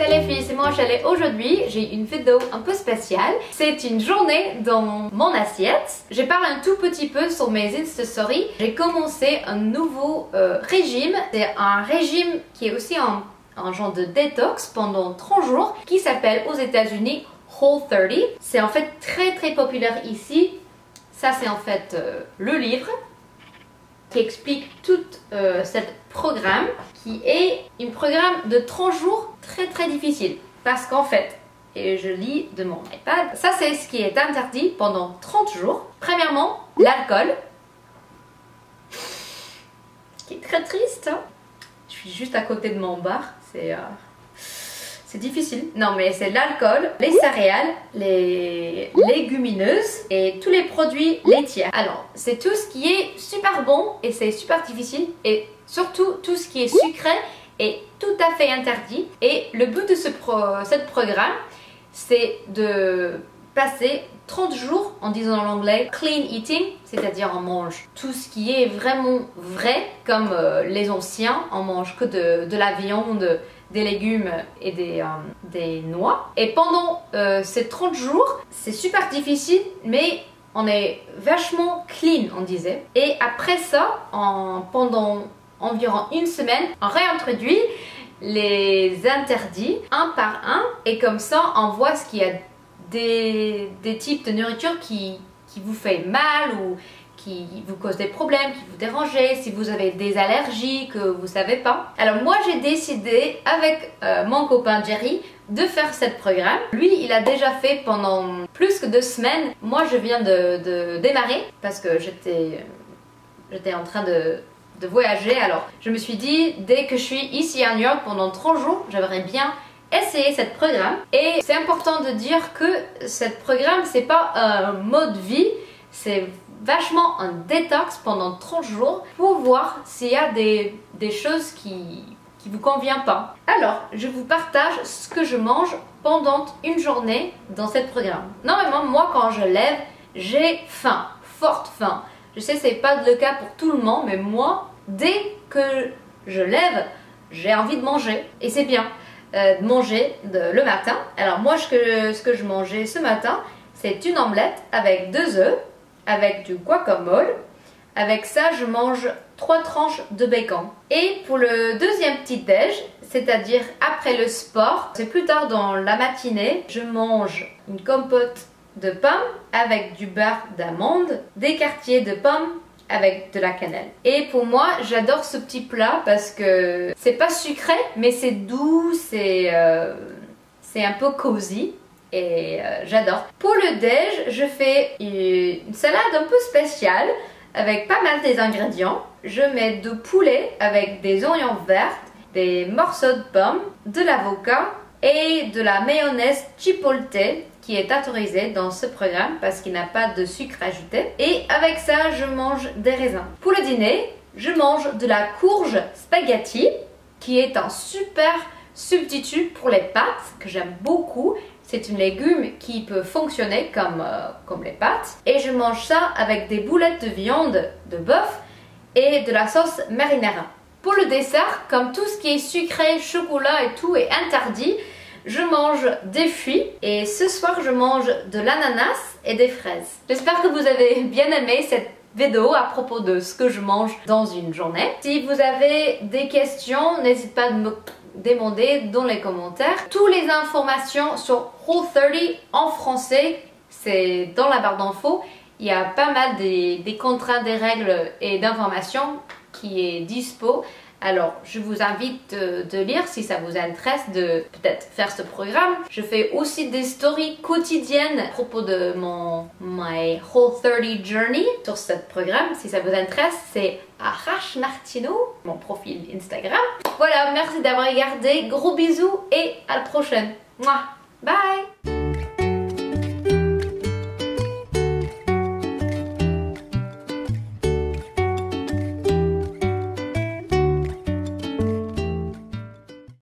Salut les filles, c'est moi Chalet. Aujourd'hui, j'ai une vidéo un peu spéciale. C'est une journée dans mon assiette. Je parle un tout petit peu sur mes Insta Stories. J'ai commencé un nouveau régime. C'est un régime qui est aussi un genre de détox pendant 30 jours qui s'appelle aux États-Unis Whole30. C'est en fait très populaire ici. Ça c'est en fait le livre qui explique tout ce programme qui est un programme de 30 jours très difficile. Parce qu'en fait, et je lis de mon iPad, ça c'est ce qui est interdit pendant 30 jours. Premièrement, l'alcool, qui est très triste. Hein. Je suis juste à côté de mon bar, c'est difficile. Non mais c'est l'alcool, les céréales, les légumineuses et tous les produits laitiers. Alors c'est tout ce qui est super bon et c'est super difficile et surtout tout ce qui est sucré est tout à fait interdit. Et le but de ce programme c'est de passer 30 jours en disant en anglais clean eating, c'est-à-dire on mange tout ce qui est vraiment vrai comme les anciens, on mange que de la viande, des légumes et des noix. Et pendant ces 30 jours, c'est super difficile, mais on est vachement clean, on disait. Et après ça, pendant environ une semaine, on réintroduit les interdits un par un. Et comme ça, on voit ce qu'il y a des types de nourriture qui vous fait mal ou qui vous cause des problèmes, qui vous dérangent, si vous avez des allergies que vous savez pas. Alors moi j'ai décidé avec mon copain Jerry de faire ce programme. Lui il a déjà fait pendant plus que 2 semaines. Moi je viens de démarrer parce que j'étais en train de voyager. Alors je me suis dit dès que je suis ici à New York pendant 30 jours, j'aimerais bien essayer ce programme. Et c'est important de dire que ce programme c'est pas un mode vie, c'est vachement un détox pendant 30 jours pour voir s'il y a des choses qui vous conviennent pas. Alors, je vous partage ce que je mange pendant une journée dans ce programme. Normalement, moi quand je lève, j'ai faim, forte faim. Je sais c'est pas le cas pour tout le monde, mais moi, dès que je lève, j'ai envie de manger. Et c'est bien de manger le matin. Alors moi, ce que je mangeais ce matin, c'est une omelette avec 2 œufs, avec du guacamole. Avec ça, je mange 3 tranches de bacon. Et pour le deuxième petit-déj, c'est-à-dire après le sport, c'est plus tard dans la matinée, je mange une compote de pommes avec du beurre d'amande, des quartiers de pommes avec de la cannelle. Et pour moi, j'adore ce petit plat parce que c'est pas sucré, mais c'est doux, c'est un peu cosy. Et j'adore. Pour le déj, je fais une salade un peu spéciale avec pas mal des ingrédients. Je mets du poulet avec des oignons verts, des morceaux de pommes, de l'avocat et de la mayonnaise chipotle qui est autorisée dans ce programme parce qu'il n'a pas de sucre ajouté. Et avec ça, je mange des raisins. Pour le dîner, je mange de la courge spaghetti qui est un super substitut pour les pâtes que j'aime beaucoup. C'est un légume qui peut fonctionner comme les pâtes. Et je mange ça avec des boulettes de viande de bœuf et de la sauce marinara. Pour le dessert, comme tout ce qui est sucré, chocolat et tout est interdit, je mange des fruits. Et ce soir, je mange de l'ananas et des fraises. J'espère que vous avez bien aimé cette vidéo à propos de ce que je mange dans une journée. Si vous avez des questions, n'hésitez pas à me demander dans les commentaires. Toutes les informations sur Whole30 en français, c'est dans la barre d'infos. Il y a pas mal des contrats, des règles et d'informations qui est dispo. Alors je vous invite de lire si ça vous intéresse de peut-être faire ce programme. Je fais aussi des stories quotidiennes à propos de my Whole30 journey sur ce programme. Si ça vous intéresse, c'est Arash Martino, mon profil Instagram. Voilà, merci d'avoir regardé. Gros bisous et à la prochaine. Mouah. Bye.